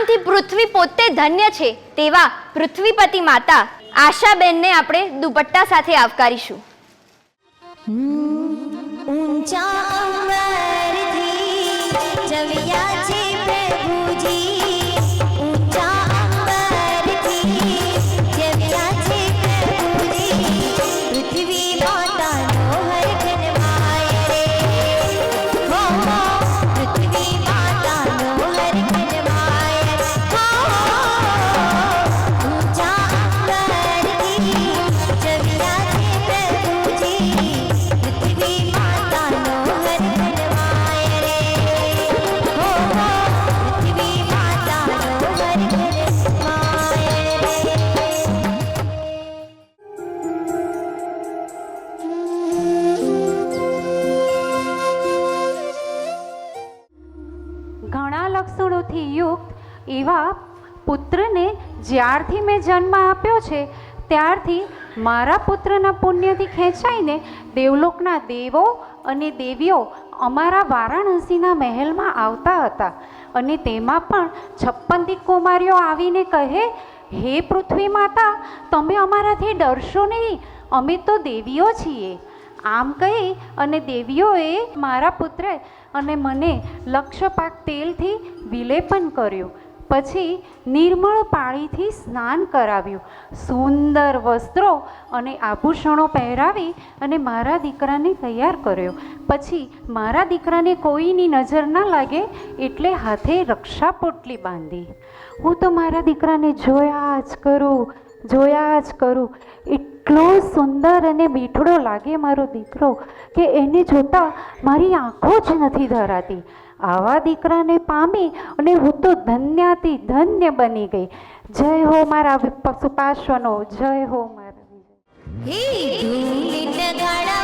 જ્ઞાનથી પૃથ્વી પોતે ધન્ય છે તેવા પૃથ્વીપતિ માતા આશાબેનને આપણે દુપટ્ટા સાથે આવકારીશું. ઊંચા અંબરથી જવ્યા છે પ્રભુજી, ઊંચા અંબરથી જવ્યા છે પ્રભુજી, પૃથ્વી માતાનો હર જન્માય રે, હો હો પૃથ્વી માતાનો હર જન્માય રે, હો ઊંચા અંબરથી જવ્યા છે પ્રભુજી, પૃથ્વી માતાનો હર જન્માય રે, હો હો પૃથ્વી માતાનો હર જન્માય રે. ઘણા લક્ષણોથી યુક્ત એવા પુત્રને જ્યારથી મેં જન્મ આપ્યો છે ત્યારથી મારા પુત્રના પુણ્યથી ખેંચાઈને દેવલોકના દેવો અને દેવીઓ અમારા વારાણસીના મહેલમાં આવતા હતા. અને તેમાં પણ 56 કુમારીઓ આવીને કહે, હે પૃથ્વી માતા, તમે અમારાથી ડરશો નહીં, અમે તો દેવીઓ છીએ. આમ કહી અને દેવીઓએ મારા પુત્ર અને મને લક્ષપાક તેલથી વિલેપન કર્યું. પછી નિર્મળ પાણીથી સ્નાન કરાવ્યું, સુંદર વસ્ત્રો અને આભૂષણો પહેરાવી અને મારા દીકરાને તૈયાર કર્યો. પછી મારા દીકરાને કોઈની નજર ના લાગે એટલે હાથે રક્ષા પોટલી બાંધી. હું તો મારા દીકરાને જોયા જ કરું. એટલો સુંદર અને મીઠડો લાગે મારો દીકરો કે એને જોતાં મારી આંખો જ નથી ધરાતી. આવા દીકરાને પામી અને હું તો ધન્યાથી ધન્ય બની ગઈ. જય હો મારા પશુપાશ્વનો, જય હો મારા. હે ધૂલિત ગાડા